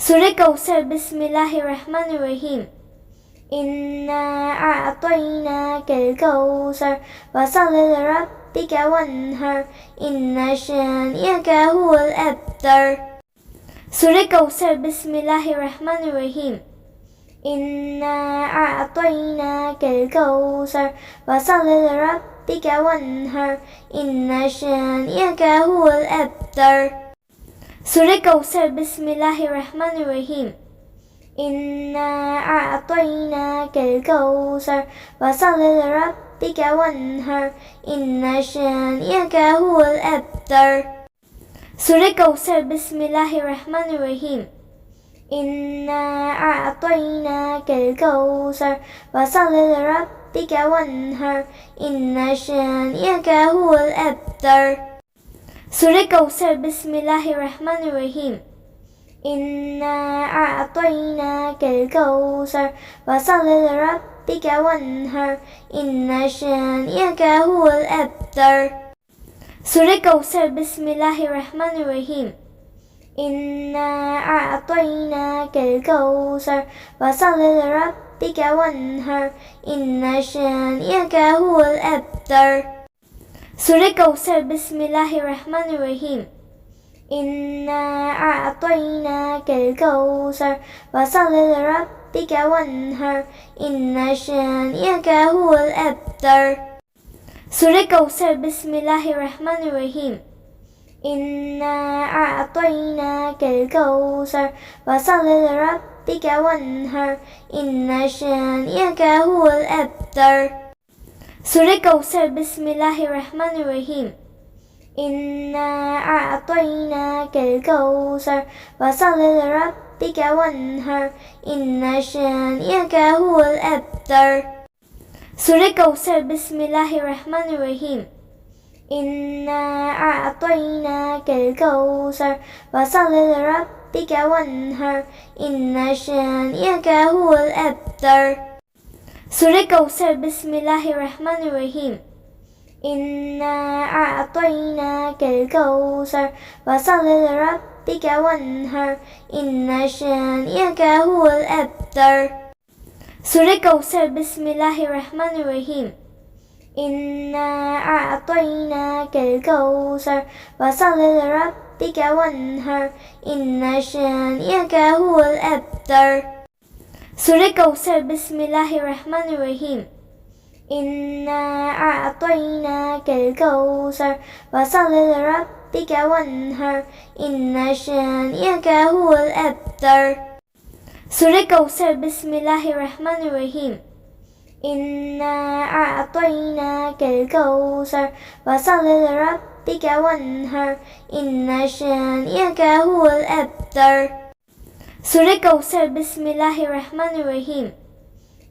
سورة كوثر. بسم الله الرحمن الرحيم. إنا أعطيناك الكوثر فصل لربك وانهر إن شانئك هو الأبتر. سورة كوثر. بسم الله الرحمن الرحيم. إنا أعطيناك الكوثر فصل لربك وانهر إن شانئك هو الأبتر. سورة كوثر. بسم الله الرحمن الرحيم. إنا أعطيناك الكوثر فصل لربك وانهر إن شانئك هو الأبتر. سورة كوثر. بسم الله الرحمن الرحيم. إنا أعطيناك الكوثر فصل لربك وانهر إن شانئك هو الأبتر. سورة كوثر. بسم الله الرحمن الرحيم. إنا أعطيناك الكوثر فصل لربك وانهر إن شانئك هو الأبتر. سورة كوثر. بسم الله الرحمن الرحيم. إنا أعطيناك الكوثر فصل لربك وانهر إن شانئك هو الأبتر. سورة كوثر. بسم الله الرحمن الرحيم. إنا أعطيناك الكوثر فصل لربك وانهر إن شانئك هو الأبتر. سورة كوثر. بسم الله الرحمن الرحيم. إنا أعطيناك الكوثر فصل لربك وانهر إن شانئك هو الأبتر. سورة كوثر. بسم الله الرحمن الرحيم. إنا أعطيناك الكوثر فصل لربك وانهر إن شانئك هو الأبتر. سورة كوثر. بسم الله الرحمن الرحيم. إنا أعطيناك الكوثر فصل لربك وانهر إن شانئك هو الأبتر. سورة كوثر. بسم الله الرحمن الرحيم. إنا أعطيناك الكوثر فصل لربك وانهر إن شانئك هو الأبتر. سورة كوثر. بسم الله الرحمن الرحيم. إنا أعطيناك الكوثر فصل لربك وانهر إن شانئك هو الأبتر. سورة كوثر. بسم الله الرحمن الرحيم. إنا أعطيناك الكوثر فصل لربك وانهر إن شانئك هو الأبتر. سورة كوثر. بسم الله الرحمن الرحيم. إنا أعطيناك الكوثر فصل لربك وانهر إن شانئك هو الأبتر. سورة كوثر. بسم الله الرحمن الرحيم.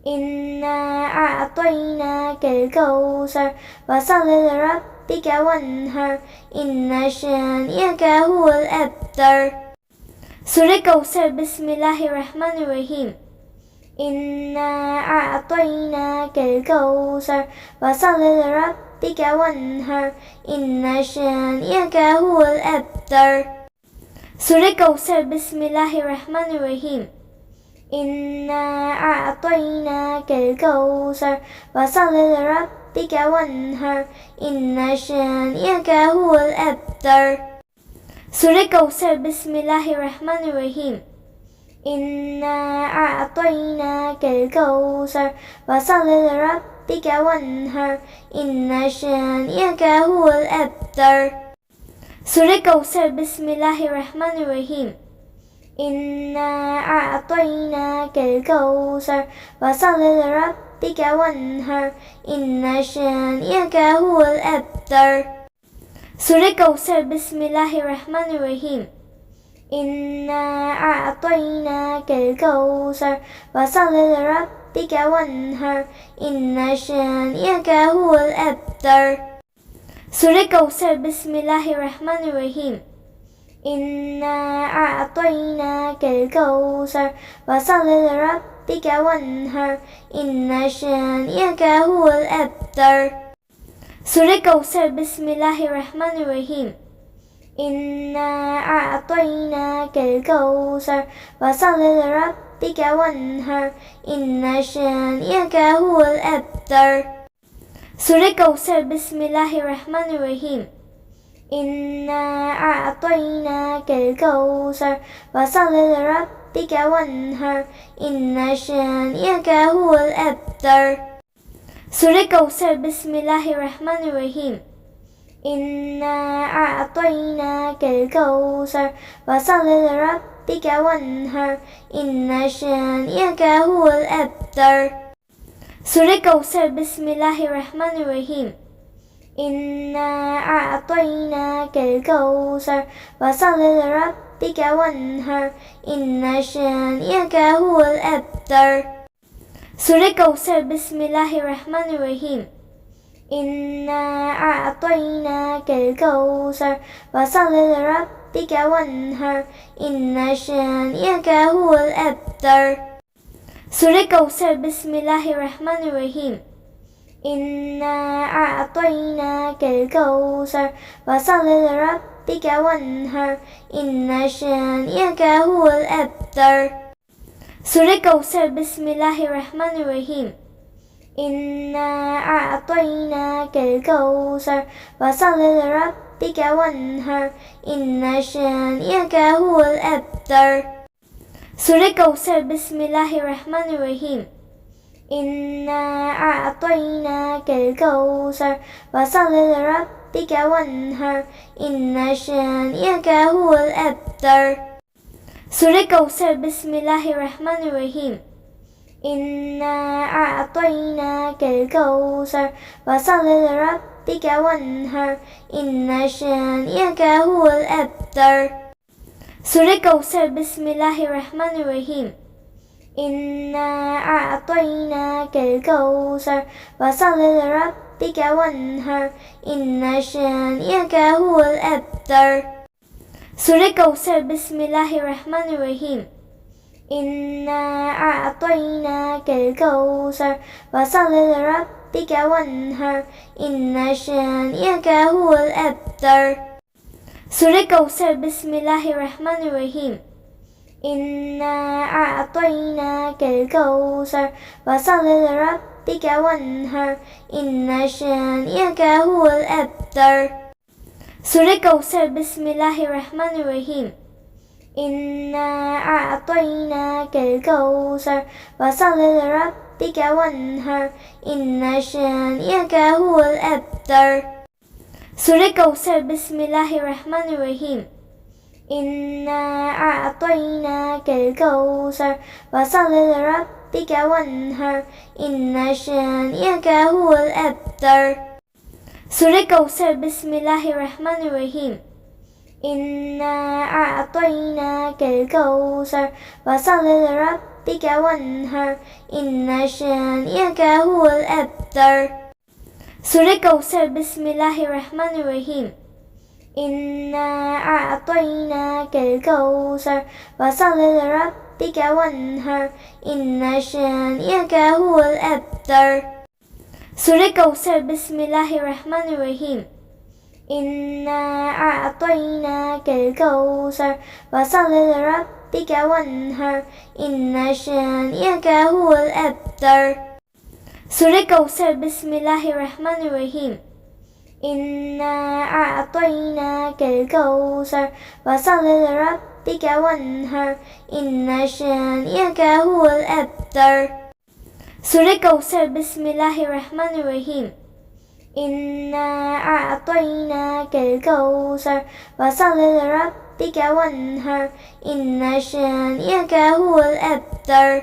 إنا أعطيناك الكوثر فصل لربك وانهر إن شانئك هو الأبتر. سورة كوثر. بسم الله الرحمن الرحيم. إنا أعطيناك الكوثر فصل لربك وانهر إن شانئك هو الأبتر. سورة كوثر. بسم الله الرحمن الرحيم. إنا أعطيناك الكوثر فصل لربك وانهر إن شانئك هو الأبتر. سورة كوثر. بسم الله الرحمن الرحيم. إنا أعطيناك الكوثر فصل لربك وانهر إن شانئك هو الأبتر. سورة كوثر. بسم الله الرحمن الرحيم. إنا أعطيناك الكوثر فصل لربك وانهر إن شانئك هو الأبتر. سورة كوثر. بسم الله الرحمن الرحيم. إنا أعطيناك الكوثر فصل لربك وانهر إن شانئك هو الأبتر. سورة كوثر. بسم الله الرحمن الرحيم. إنا أعطيناك الكوثر فصل لربك وانهر إن شانئك هو الأبتر. سورة كوثر. بسم الله الرحمن الرحيم. إنا أعطيناك الكوثر فصل لربك وانهر إن شانئك هو الأبتر. Surah KAUSAR. Bismillahirrahmanirrahim. إنا أعطيناك الكوثر فصل لربك وانهر إن شانئك هو الأبتر. Surah KAUSAR. Bismillahirrahmanirrahim. إنا أعطيناك الكوثر فصل لربك وانهر إن شانئك هو الأبتر. Surah KAUSAR. Bismillahirrahmanirrahim. إنا أعطيناك الكوثر فصل لربك وانهر إن شانئك هو الأبتر. Surah KAUSAR. Bismillahirrahmanirrahim. إنا أعطيناك الكوثر فصل لربك وانهر إن شانئك هو الأبتر. Surah KAUSAR. Bismillahirrahmanirrahim. إنا أعطيناك الكوثر فصل لربك وانهر إن شانئك هو الأبتر. Surah KAUSAR. Bismillahirrahmanirrahim. إنا أعطيناك الكوثر فصل لربك وانهر إن شانئك هو الأبتر. Surah KAUSAR. Bismillahirrahmanirrahim. إنا أعطيناك الكوثر فصل لربك وانهر إن شانئك هو الأبتر. Surah KAUSAR. Bismillahirrahmanirrahim. إنا أعطيناك الكوثر فصل لربك وانهر إن شانئك هو الأبتر. Surah KAUSAR. Bismillahirrahmanirrahim. إنا أعطيناك الكوثر فصل لربك وانهر إن شانئك هو الأبتر. Surah KAUSAR. Bismillahirrahmanirrahim. إنا أعطيناك الكوثر فصل لربك وانهر إن شانئك هو الأبتر. Surah KAUSAR. Bismillahirrahmanirrahim. إنا أعطيناك الكوثر فصل لربك وانهر إن شانئك هو الأبتر. Surah KAUSAR. Bismillahirrahmanirrahim. إنا أعطيناك الكوثر فصل لربك وانهر إن شانئك هو الأبتر. Surah KAUSAR. Bismillahirrahmanirrahim. إنا أعطيناك الكوثر فصل لربك وانهر إن شانئك هو الأبتر. Surah KAUSAR. Bismillahirrahmanirrahim. إنا أعطيناك الكوثر فصل لربك وانهر إن شانئك هو الأبتر. Surah KAUSAR. Bismillahirrahmanirrahim. إنا أعطيناك الكوثر فصل لربك وانهر إن شانئك هو الأبتر. Surah KAUSAR. Bismillahirrahmanirrahim. إنا أعطيناك الكوثر فصل لربك وانهر إن شانئك هو الأبتر. Surah KAUSAR. Bismillahirrahmanirrahim. إنا أعطيناك الكوثر فصل لربك وانهر إن شانئك هو الأبتر. Surah KAUSAR. Bismillahirrahmanirrahim. إنا أعطيناك الكوثر فصل لربك وانهر إن شانئك هو الأبتر.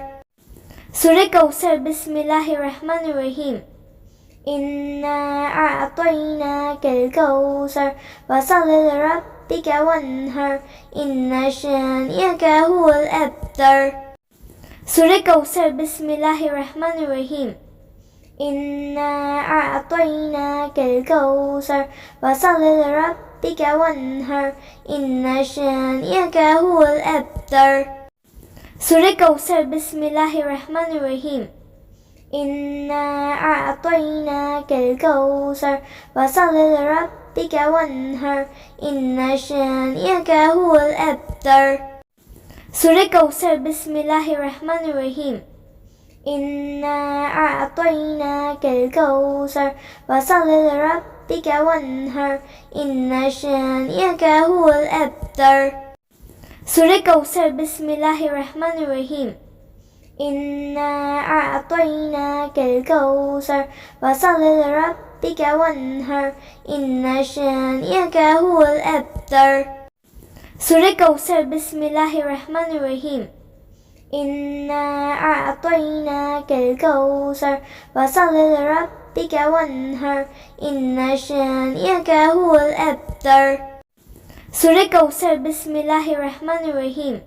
Surah KAUSAR. Bismillahirrahmanirrahim. إنا أعطيناك الكوثر فصل لربك وانهر إن شانئك هو الأبتر. Surah KAUSAR. Bismillahirrahmanirrahim. إنا أعطيناك الكوثر فصل لربك وانهر إن شانئك هو الأبتر. Surah KAUSAR. Bismillahirrahmanirrahim. إنا أعطيناك الكوثر فصل لربك ربك وانهر إن شانئك هو الأبتر. سورة كوثر. بسم الله الرحمن الرحيم. إنا أعطيناك الكوثر فصل لربك وانهر إن شانئك هو الأبتر. سورة كوثر. بسم الله الرحمن الرحيم. إنا أعطيناك الكوثر فصل لربك وانهر إن شانئك هو الأبتر. سورة كوثر. بسم الله الرحمن الرحيم. إنا أعطيناك الكوثر فصل لربك وانهر إن شانئك هو الأبتر. سورة كوثر. بسم الله الرحمن الرحيم.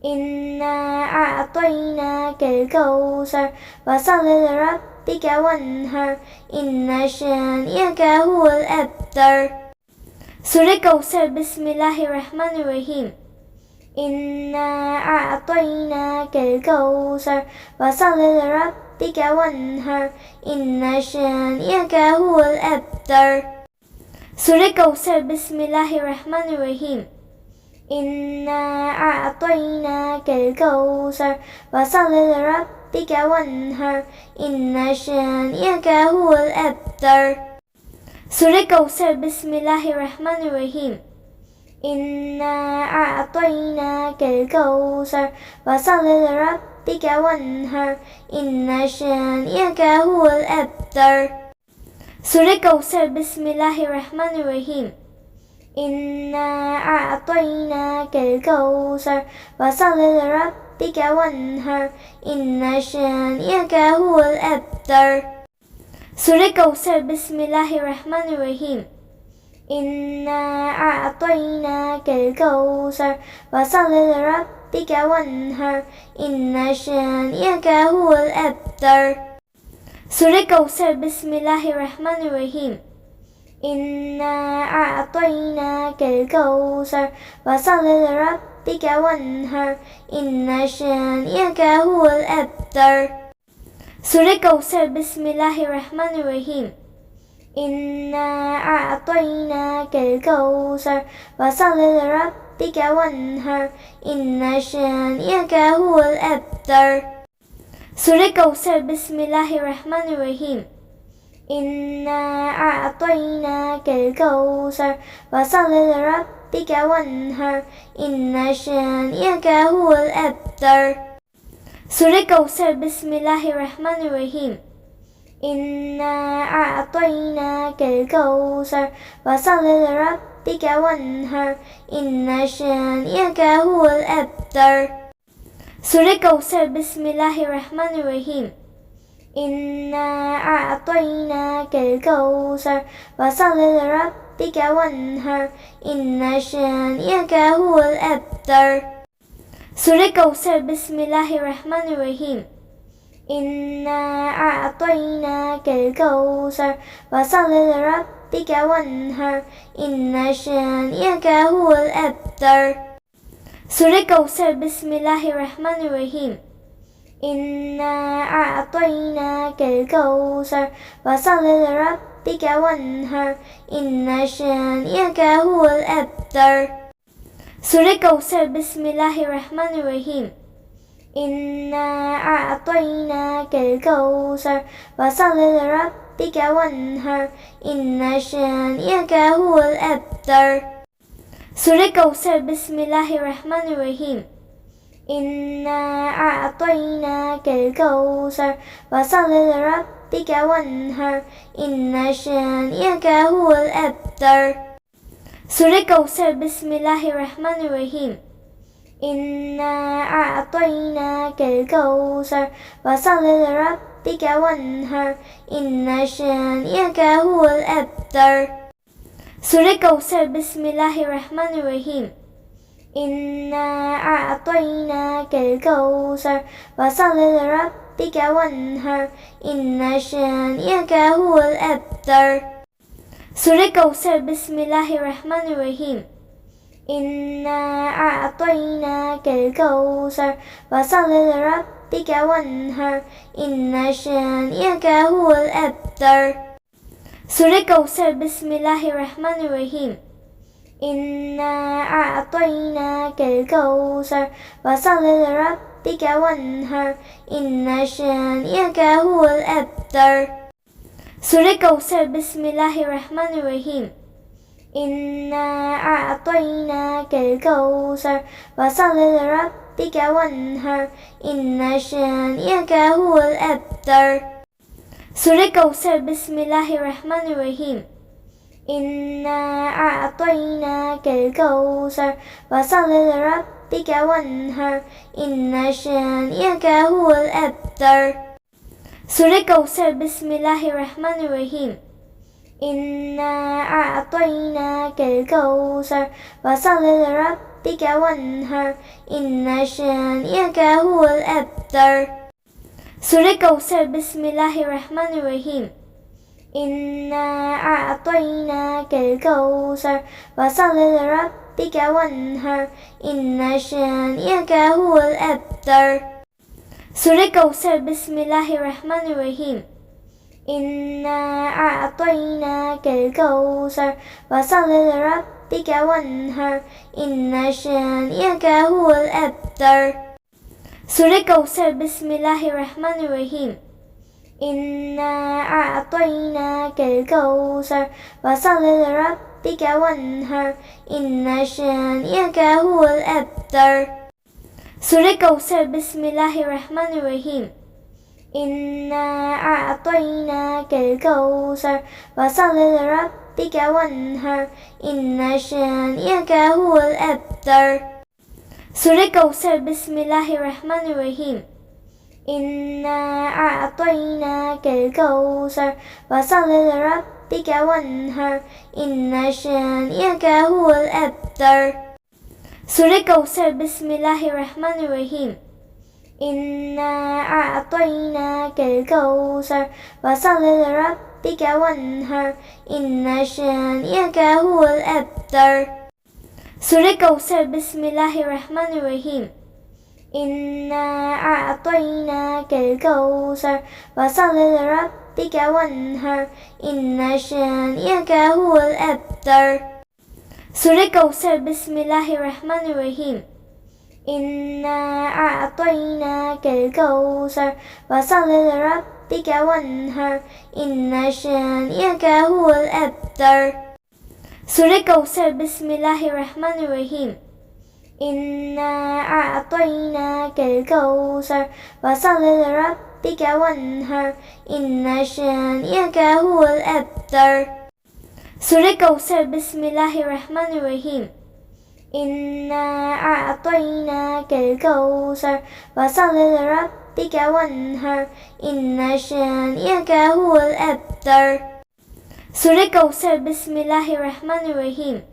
إنا أعطيناك الكوثر فصل لربك وانهر إن شانئك هو الأبتر. سورة كوثر. بسم الله الرحمن الرحيم. إنا أعطيناك الكوثر فصل لربك وانهر إن شانئك هو الأبتر. سورة كوثر. بسم الله الرحمن الرحيم. إنا أعطيناك الكوثر فصل لربك وانهر إن شانئك هو الأبتر. سورة كوثر. بسم الله الرحمن الرحيم. إنا أعطيناك الكوثر فصل لربك وانهر إن شانئك هو الأبتر. سورة كوثر. بسم الله الرحمن الرحيم. إنا أعطيناك الكوثر فصل لربك وانهر إن شانئك هو الأبتر. سورة كوثر. بسم الله الرحمن الرحيم. إنا أعطيناك الكوثر فصل لربك وانهر إن شانئك هو الأبتر. سورة كوثر. بسم الله الرحمن الرحيم. إنا أعطيناك الكوثر فصل لربك وانهر إن شانئك هو الأبتر. سورة كوثر. بسم الله الرحمن الرحيم. إنا أعطيناك الكوثر فصل لربك وانهر إن شانئك هو الأبتر. سورة كوثر. بسم الله الرحمن الرحيم. إنا أعطيناك الكوثر فصل لربك وانهر إن شانئك هو الأبتر. سورة كوثر. بسم الله الرحمن الرحيم. إنا أعطيناك الكوثر فصل لربك وانهر إن شانئك هو الأبتر. سورة كوثر. بسم الله الرحمن الرحيم. إنا أعطيناك الكوثر فصل لربك وانهر إن شانئك هو الأبتر. سورة كوثر. بسم الله الرحمن الرحيم. إنا أعطيناك الكوثر فصل لربك وانهر إن شانئك هو الأبتر. سورة كوثر. بسم الله الرحمن الرحيم. إنا أعطيناك الكوثر فصل لربك وانهر إن شانئك هو الأبتر. سورة كوثر. بسم الله الرحمن الرحيم. إنا أعطيناك الكوثر فصل لربك وانهر إن شانئك هو الأبتر. سورة كوثر. بسم الله الرحمن الرحيم. إنا أعطيناك الكوثر فصل لربك وانهر إن شانئك هو الأبتر. سورة كوثر. بسم الله الرحمن الرحيم. إنا أعطيناك الكوثر فصل لربك وانهر إن شانئك هو الأبتر. سورة كوثر. بسم الله الرحمن الرحيم. إنا أعطيناك الكوثر فصل لربك وانهر إن شانئك هو الأبتر. سورة كوثر. بسم الله الرحمن الرحيم. إنا أعطيناك الكوثر فصل لربك وانهر إن شانئك هو الأبتر. سورة كوثر بسم الله الرحمن الرحيم إنا أعطيناك الكوثر فصل لربك وانهر إن شانئك هو الأبتر سورة كوثر بسم الله الرحمن الرحيم إنا أعطيناك الكوثر فصل لربك وانهر إن شانئك هو الأبتر سورة كوثر بسم الله الرحمن الرحيم إنا أعطيناك الكوثر فصل لربك وانهر إن شانئك هو الأبتر سورة كوثر بسم الله الرحمن الرحيم إنا أعطيناك الكوثر فصل لربك وانهر إن شانئك هو الأبتر سورة كوثر بسم الله الرحمن الرحيم إنا أعطيناك الكوثر فصل لربك وانهر إن شانئك هو الأبتر سورة كوثر بسم الله الرحمن الرحيم إنا أعطيناك الكوثر فصل لربك وانهر إن شانئك هو الأبتر سورة كوثر بسم الله الرحمن الرحيم إنا أعطيناك الكوثر فصل لربك وانهر إن شانئك هو الأبتر سورة كوثر بسم الله الرحمن الرحيم إنا أعطيناك الكوثر فصل لربك وانهر إن شانئك هو الأبتر سورة كوثر بسم الله الرحمن الرحيم إنا أعطيناك الكوثر فصل لربك وانهر إن شانئك هو الأبتر سورة كوثر بسم الله الرحمن الرحيم إنا أعطيناك الكوثر فصل لربك وانهر إن شانئك هو الأبتر سورة كوثر بسم الله الرحمن الرحيم إنا أعطيناك الكوثر فصل لربك وانهر إن شانئك هو الأبتر سورة كوثر بسم الله الرحمن الرحيم إنا أعطيناك الكوثر فصل لربك وانهر إن شانئك هو الأبتر سورة كوثر بسم الله الرحمن الرحيم إنا أعطيناك الكوثر فصل لربك وانهر إن شانئك هو الأبتر سورة كوثر بسم الله الرحمن الرحيم إنا أعطيناك الكوثر فصل لربك وانهر إن شانئك هو الأبتر سورة كوثر بسم الله الرحمن الرحيم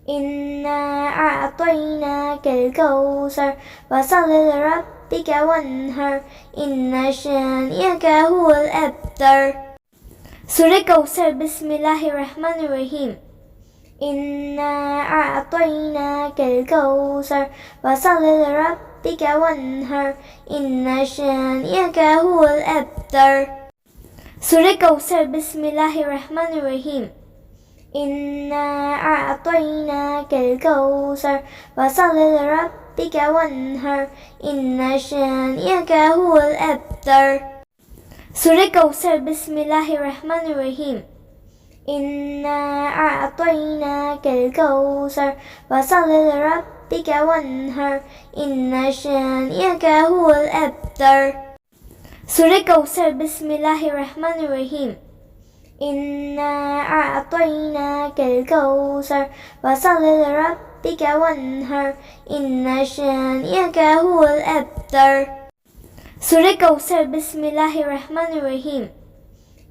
إنا أعطيناك الكوثر فصل لربك وانهر إن شانئك هو الأبتر سورة كوثر بسم الله الرحمن الرحيم إنا أعطيناك الكوثر فصل لربك وانهر إن شانئك هو الأبتر سورة كوثر بسم الله الرحمن الرحيم إنا أعطيناك الكوثر فصل لربك وانهر إن شانئك هو الأبتر سورة كوثر بسم الله الرحمن الرحيم إنا أعطيناك الكوثر فصل لربك وانهر إن شانئك هو الأبتر سورة كوثر بسم الله الرحمن الرحيم إنا أعطيناك الكوثر فصل لربك وانهر إن شانئك هو الأبتر سورة كوثر بسم الله الرحمن الرحيم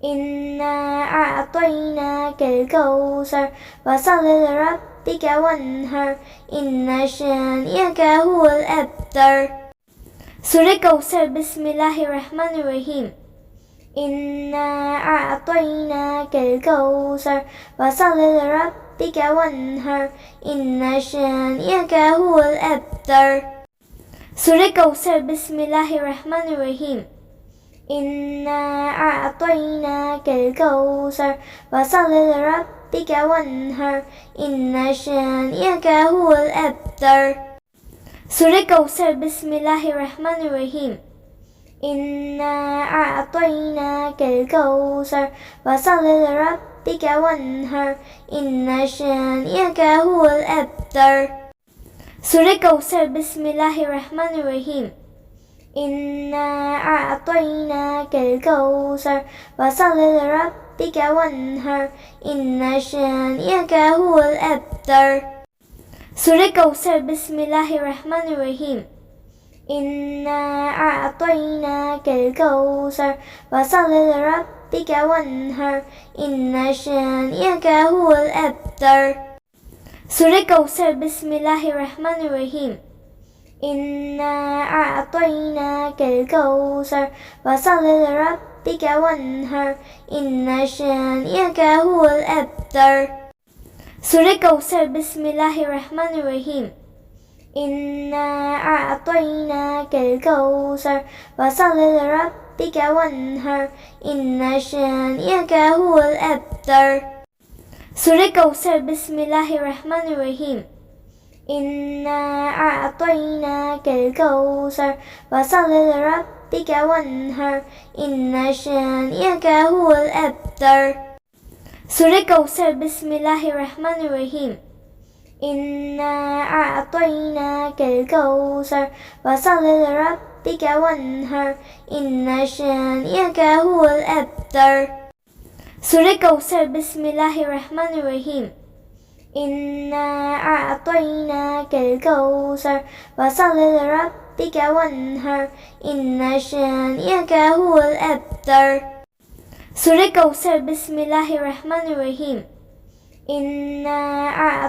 إنا أعطيناك الكوثر فصل لربك وانهر إن شانئك هو الأبتر سورة كوثر بسم الله الرحمن الرحيم إنا أعطيناك الكوثر فصل لربك وانهر إن شانئك هو الأبتر سورة كوثر بسم الله الرحمن الرحيم إنا أعطيناك الكوثر فصل لربك وانهر إن شانئك هو الأبتر. Surah KAUSAR. Bismillahirrahmanirrahim. Inna a'tainaka al-kawthar fasalli lirabbika wanhar inna shani'aka huwal abtar. Surah KAUSAR. Bismillahirrahmanirrahim. Inna a'tainaka al-kawthar fasalli lirabbika wanhar inna shani'aka huwal abtar. Surah KAUSAR. Bismillahirrahmanirrahim. Inna a'tainaka al-kawthar fasalli lirabbika wanhar inna shani'aka huwal abtar. Surah KAUSAR. Bismillahirrahmanirrahim. Inna a'tainaka al-kawthar fasalli lirabbika wanhar inna shani'aka huwal abtar. Surah KAUSAR. Bismillahirrahmanirrahim. Inna a'tainaka al-kawthar fasalli lirabbika wanhar inna shani'aka huwal abtar. Surah KAUSAR. Bismillahirrahmanirrahim. Inna a'tainaka al-kawthar fasalli lirabbika wanhar inna shani'aka huwal abtar. Surah KAUSAR. Bismillahirrahmanirrahim. Inna a'tainaka al-kawthar fasalli lirabbika wanhar inna shani'aka huwal abtar. Surah KAUSAR. Bismillahirrahmanirrahim. Inna a'tainaka al-kawthar fasalli lirabbika wanhar inna shani'aka huwal abtar. Surah KAUSAR. Bismillahirrahmanirrahim. Inna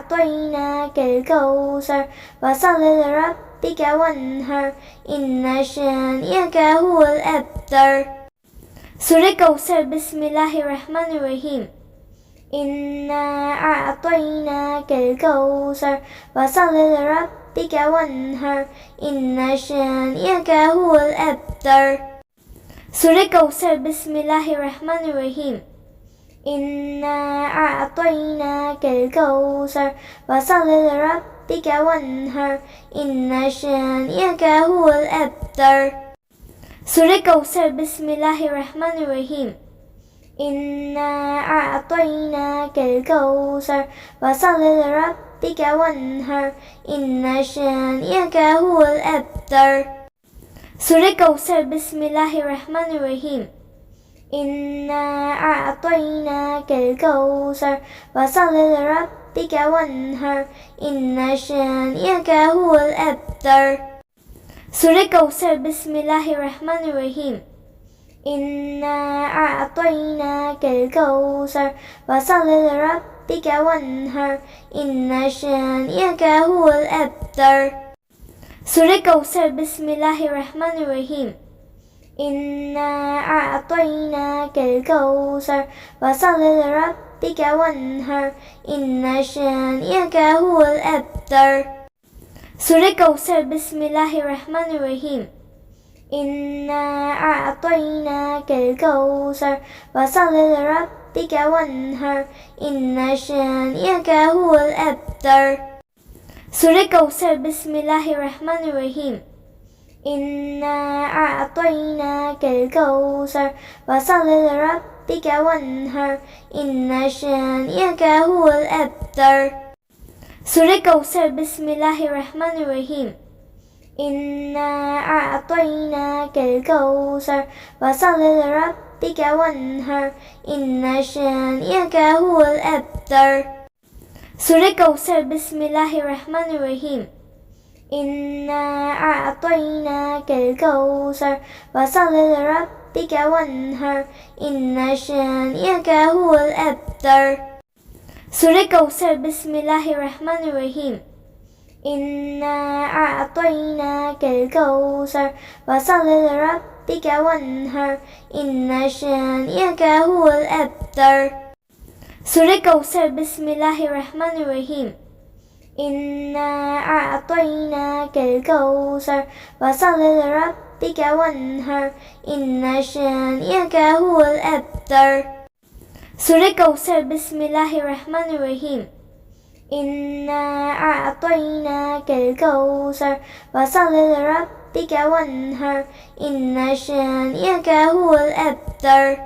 a'tainaka al-kawthar fasalli lirabbika wanhar inna shani'aka huwal abtar. Surah KAUSAR. Bismillahirrahmanirrahim. Inna a'tainaka al-kawthar fasalli lirabbika wanhar inna shani'aka huwal abtar. Surah KAUSAR. Bismillahirrahmanirrahim. Inna a'tainaka al-kawthar fasalli lirabbika wanhar inna shani'aka huwal abtar. Surah KAUSAR. Bismillahirrahmanirrahim. Inna a'tainaka al-kawthar fasalli lirabbika wanhar inna shani'aka huwal abtar. Surah KAUSAR. Bismillahirrahmanirrahim. Inna a'tainaka al-kawthar fasalli lirabbika wanhar inna shani'aka huwal abtar. Surah KAUSAR. Bismillahirrahmanirrahim. Inna a'tainaka al-kawthar fasalli lirabbika wanhar inna shani'aka huwal abtar. Surah KAUSAR. Bismillahirrahmanirrahim. Inna a'tainaka al-kawthar fasalli lirabbika wanhar inna shani'aka huwal abtar. Surah KAUSAR. Bismillahirrahmanirrahim. Inna a'tainaka al-kawthar fasalli lirabbika wanhar inna shani'aka huwal abtar. Surah KAUSAR. Bismillahirrahmanirrahim. Inna a'tainaka al-kawthar fasalli lirabbika wanhar inna shani'aka huwal abtar. Surah KAUSAR. Bismillahirrahmanirrahim. Inna a'tainaka al-kawthar fasalli lirabbika wanhar inna shani'aka huwal abtar. Surah KAUSAR. Bismillahirrahmanirrahim. Inna a'tainaka al-kawthar fasalli lirabbika wanhar inna shani'aka huwal abtar. Surah KAUSAR. Bismillahirrahmanirrahim. Inna a'tainaka al-kawthar fasalli lirabbika wanhar inna shani'aka huwal abtar. Surah KAUSAR. Bismillahirrahmanirrahim. Inna a'tainaka al-kawthar fasalli lirabbika ربك وانهر إن شانئك هو الأبتر. سورة كوثر. بسم الله الرحمن الرحيم. إنا أعطيناك الكوثر فصل لربك وانهر إن شانئك هو الأبتر.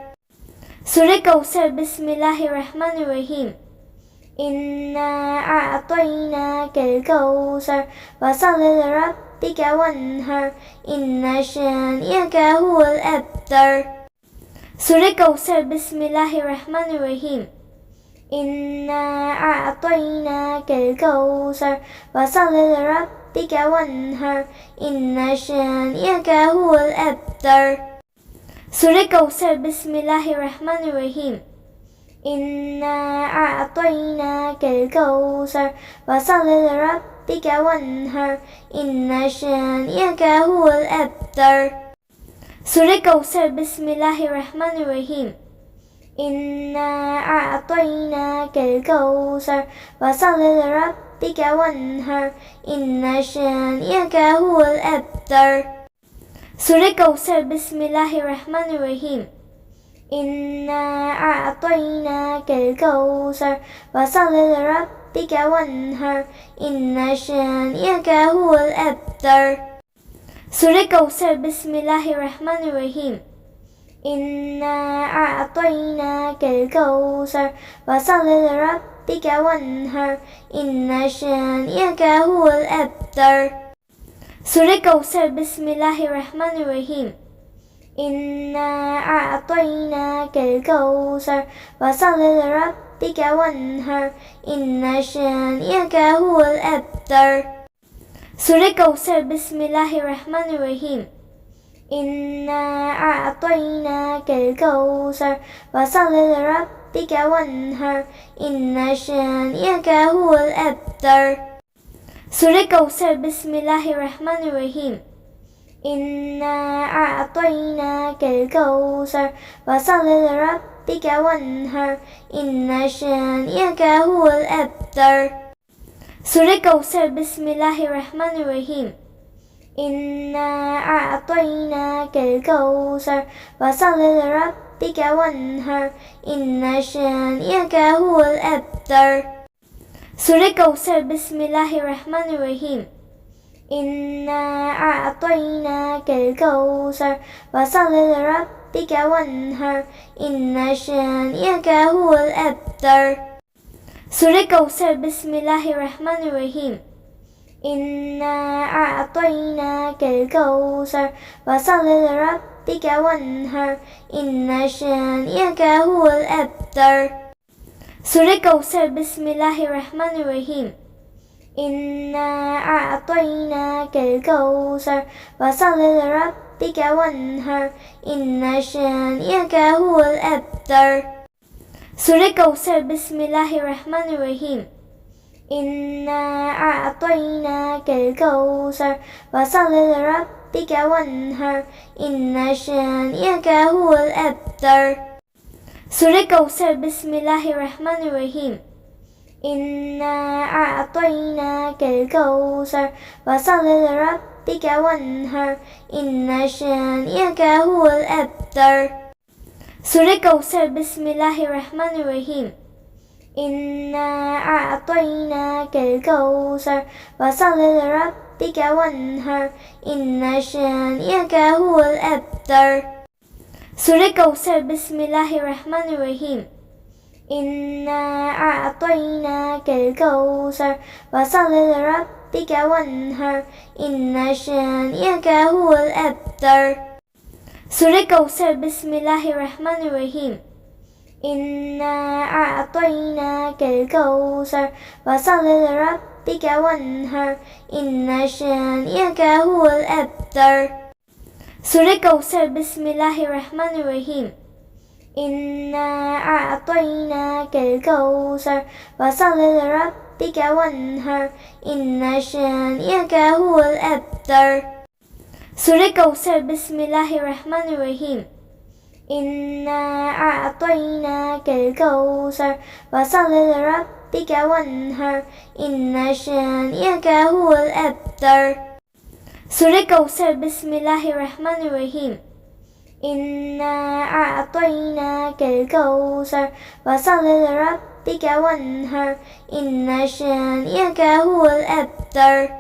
سورة كوثر. بسم الله الرحمن الرحيم. إنا أعطيناك الكوثر فصل لربك وانهر إن شانئك هو الأبتر. سورة كوثر. بسم الله الرحمن الرحيم. إنا أعطيناك الكوثر فصل لربك وانهر إن شانئك هو الأبتر. سورة كوثر. بسم الله الرحمن الرحيم. إنا أعطيناك الكوثر فصل لربك وانهر إن شانئك هو الأبتر. سورة كوثر. بسم الله الرحمن الرحيم. إنا أعطيناك الكوثر فصل لربك وانهر إن شانئك هو الأبتر. سورة كوثر. بسم الله الرحمن الرحيم. إنا أعطيناك الكوثر فصل لربك وانهر إن شانئك هو الأبتر. سورة كوثر. بسم الله الرحمن الرحيم. إنا أعطيناك الكوثر فصل لربك وانهر إن شانئك هو الأبتر. سورة كوثر. بسم الله الرحمن الرحيم. إنا أعطيناك الكوثر فصل لربك وانهر إن شانئك هو الأبتر. سورة كوثر. بسم الله الرحمن الرحيم. إنا أعطيناك الكوثر فصل لربك وانهر إن شانئك هو الأبتر. سورة كوثر. بسم الله الرحمن الرحيم. إنا أعطيناك الكوثر فصل لربك وانهر إن شانئك هو الأبتر. سورة كوثر. بسم الله الرحمن الرحيم. إنا أعطيناك الكوثر فصل لربك وانهر إن شانئك هو الأبتر. سورة كوثر. بسم الله الرحمن الرحيم. إنا أعطيناك الكوثر فصل لربك وانهر إن شانئك هو الأبتر. سورة كوثر. بسم الله الرحمن الرحيم. إنا أعطيناك الكوثر فصل لربك وانهر إن شانئك هو الأبتر. سورة كوثر. بسم الله الرحمن الرحيم. إنا أعطيناك الكوثر فصل لربك وانهر إن شانئك هو الأبتر. سورة كوثر. بسم الله الرحمن الرحيم. إنا أعطيناك الكوثر فصل لربك وانهر إن شانئك هو الأبتر. سورة كوثر. بسم الله الرحمن الرحيم. إنا أعطيناك الكوثر فصل لربك وانهر إن شانئك هو الأبتر. سورة كوثر. بسم الله الرحمن الرحيم. إنا أعطيناك الكوثر فصل لربك وانهر إن شانئك هو الأبتر. سورة كوثر. بسم الله الرحمن الرحيم. إنا أعطيناك الكوثر فصل لربك وانهر إن شانئك هو الأبتر. سورة كوثر. بسم الله الرحمن الرحيم. إنا أعطيناك الكوثر فصل لربك وانهر إن شانئك هو الأبتر. سورة كوثر. بسم الله الرحمن الرحيم. إنا أعطيناك الكوثر فصل لربك وانهر إن شانئك هو الأبتر. سورة كوثر. بسم الله الرحمن الرحيم. إنا أعطيناك الكوثر فصل لربك وانهر إن شانئك هو الأبتر. سورة كوثر بسم الله الرحمن الرحيم إنا أعطيناك الكوثر فصل لربك وانهر إن شانئك هو الأبتر